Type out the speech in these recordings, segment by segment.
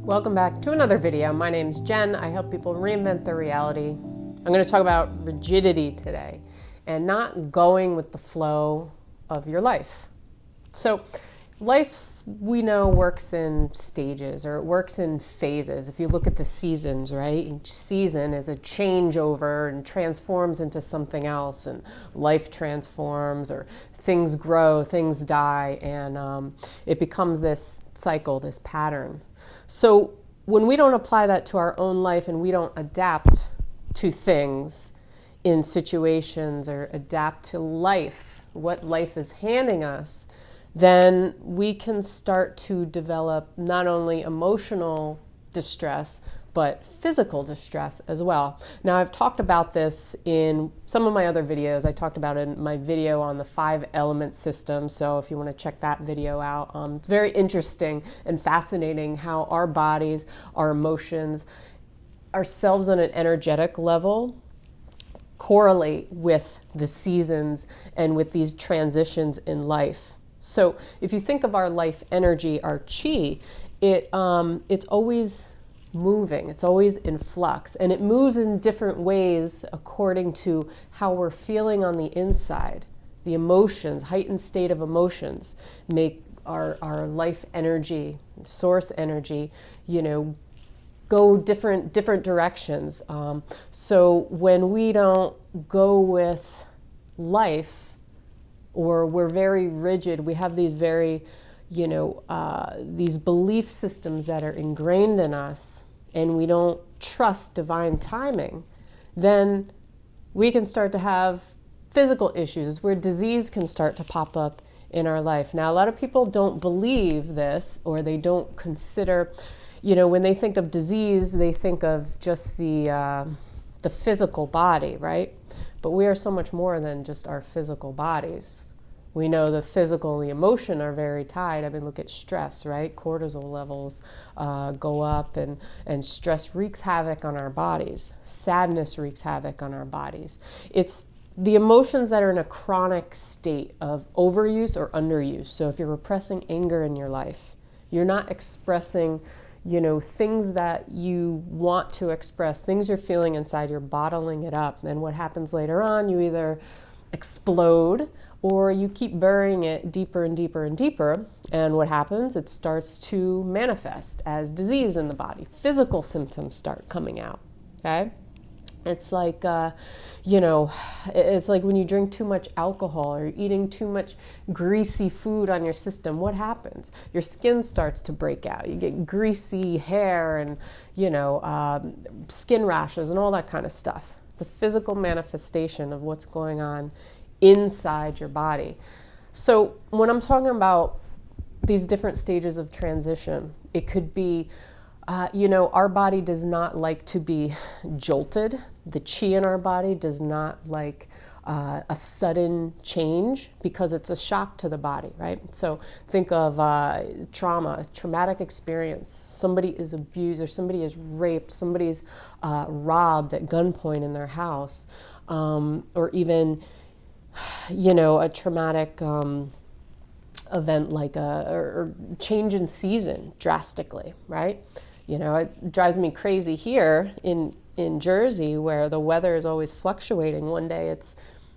Welcome back to another video. My name's Jen. I help people reinvent their reality. I'm going to talk about rigidity today and not going with the flow of your life. So life, we know, works in stages, or it works in phases. If you look at the seasons, right? Each season is a changeover and transforms into something else, and life transforms, or things grow, things die, and it becomes this cycle, this pattern. So when we don't apply that to our own life and we don't adapt to things in situations or adapt to life, what life is handing us, then we can start to develop not only emotional distress, but physical distress as well. Now, I've talked about this in some of my other videos. I talked about it in my video on the 5-element system, so if you want to check that video out, it's very interesting and fascinating how our bodies, our emotions, ourselves on an energetic level correlate with the seasons and with these transitions in life. So if you think of our life energy, our chi, it's always moving, it's always in flux, and it moves in different ways according to how we're feeling on the inside. The emotions, heightened state of emotions, make our life energy, source energy, go different directions. So when we don't go with life, or we're very rigid, we have these very these belief systems that are ingrained in us, and we don't trust divine timing, then we can start to have physical issues where disease can start to pop up in our life. Now, a lot of people don't believe this, or they don't consider, when they think of disease, they think of just the physical body, right? But we are so much more than just our physical bodies. We know the physical and the emotion are very tied. I mean, look at stress, right? Cortisol levels go up, and stress wreaks havoc on our bodies. Sadness wreaks havoc on our bodies. It's the emotions that are in a chronic state of overuse or underuse. So if you're repressing anger in your life, you're not expressing things that you want to express, things you're feeling inside, you're bottling it up. And what happens later on, you either explode or you keep burying it deeper and deeper and deeper. And what happens? It starts to manifest as disease in the body. Physical symptoms start coming out, okay? It's like, it's like when you drink too much alcohol or you're eating too much greasy food on your system, what happens? Your skin starts to break out. You get greasy hair and, skin rashes and all that kind of stuff. The physical manifestation of what's going on inside your body. So when I'm talking about these different stages of transition, it could be, our body does not like to be jolted. The chi in our body does not like a sudden change, because it's a shock to the body, right? So think of trauma, traumatic experience. Somebody is abused, or somebody is raped, somebody's robbed at gunpoint in their house, or even a traumatic event like or change in season drastically, right? It drives me crazy here in Jersey, where the weather is always fluctuating. One day it's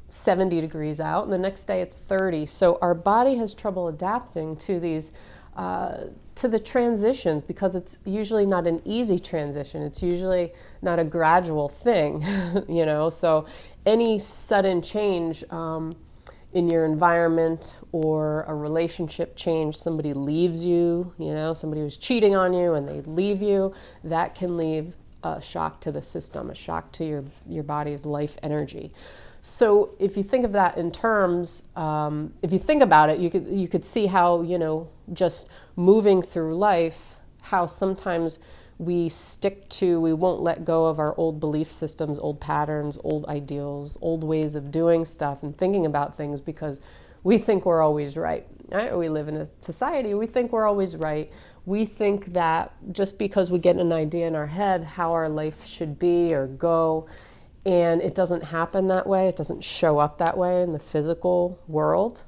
70 degrees out, and the next day it's 30. So our body has trouble adapting to these to the transitions, because it's usually not an easy transition. It's usually not a gradual thing, So any sudden change in your environment, or a relationship change, somebody leaves you, somebody was cheating on you and they leave you, that can leave a shock to the system, a shock to your body's life energy. So if you think of that in terms, if you think about it, you could see how, just moving through life, how sometimes we won't let go of our old belief systems, old patterns, old ideals, old ways of doing stuff and thinking about things, because we think we're always right. Right? We live in a society, we think we're always right. We think that just because we get an idea in our head how our life should be or go, and it doesn't happen that way, it doesn't show up that way in the physical world,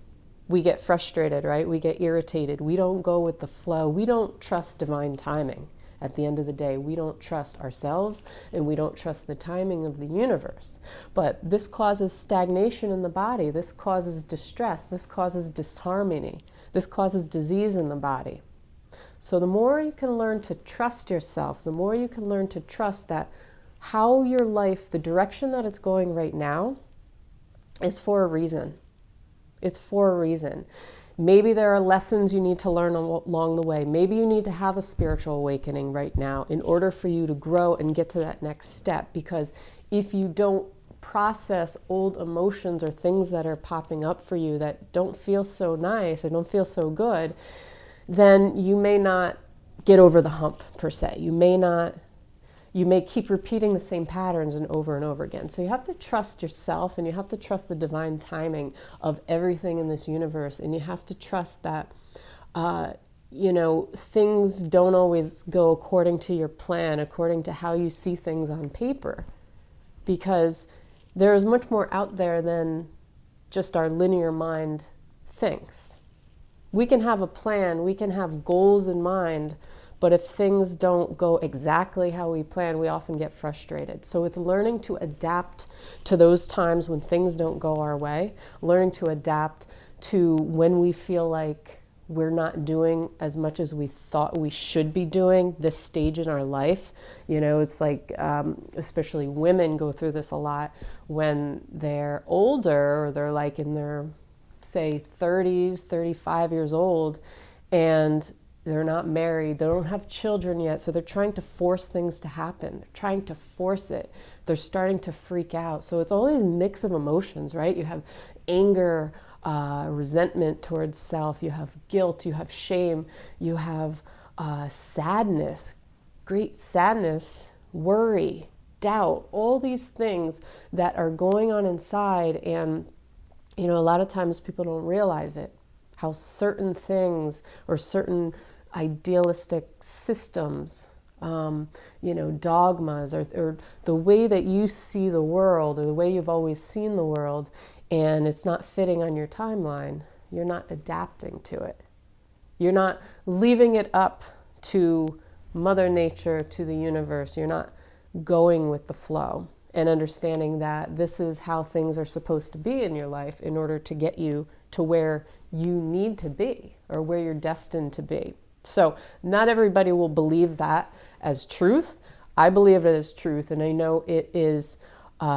we get frustrated, right? We get irritated. We don't go with the flow. We don't trust divine timing. At the end of the day, we don't trust ourselves and we don't trust the timing of the universe. But this causes stagnation in the body. This causes distress. This causes disharmony. This causes disease in the body. So the more you can learn to trust yourself, the more you can learn to trust that how your life, the direction that it's going right now, is for a reason. It's for a reason. Maybe there are lessons you need to learn along the way. Maybe you need to have a spiritual awakening right now in order for you to grow and get to that next step. Because if you don't process old emotions or things that are popping up for you that don't feel so nice or don't feel so good, then you may not get over the hump per se. You may keep repeating the same patterns and over again. So you have to trust yourself and you have to trust the divine timing of everything in this universe. And you have to trust that, things don't always go according to your plan, according to how you see things on paper. Because there is much more out there than just our linear mind thinks. We can have a plan, we can have goals in mind, but if things don't go exactly how we plan, we often get frustrated. So it's learning to adapt to those times when things don't go our way, learning to adapt to when we feel like we're not doing as much as we thought we should be doing this stage in our life. It's like, especially women go through this a lot when they're older or they're like in their, say, 30s, 35 years old, and they're not married, they don't have children yet, so they're trying to force things to happen. They're trying to force it. They're starting to freak out. So it's all these mix of emotions, right? You have anger, resentment towards self, you have guilt, you have shame, you have sadness, great sadness, worry, doubt, all these things that are going on inside. And a lot of times people don't realize it, how certain things or certain idealistic systems, dogmas, or the way that you see the world or the way you've always seen the world, and it's not fitting on your timeline, you're not adapting to it. You're not leaving it up to Mother Nature, to the universe. You're not going with the flow and understanding that this is how things are supposed to be in your life in order to get you to where you need to be or where you're destined to be. So not everybody will believe that as truth. I believe it as truth, and I know it is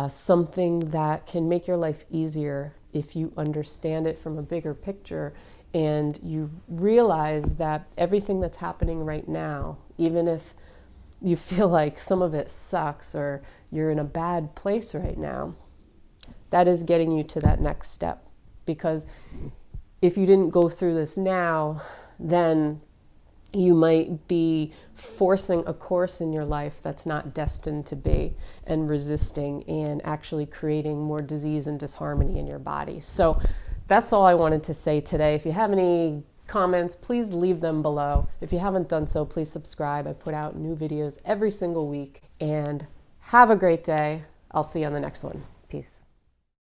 something that can make your life easier if you understand it from a bigger picture and you realize that everything that's happening right now, even if you feel like some of it sucks or you're in a bad place right now, that is getting you to that next step. Because if you didn't go through this now, then you might be forcing a course in your life that's not destined to be, and resisting and actually creating more disease and disharmony in your body. So that's all I wanted to say today. If you have any comments, please leave them below. If you haven't done so, please subscribe. I put out new videos every single week. And have a great day. I'll see you on the next one. Peace.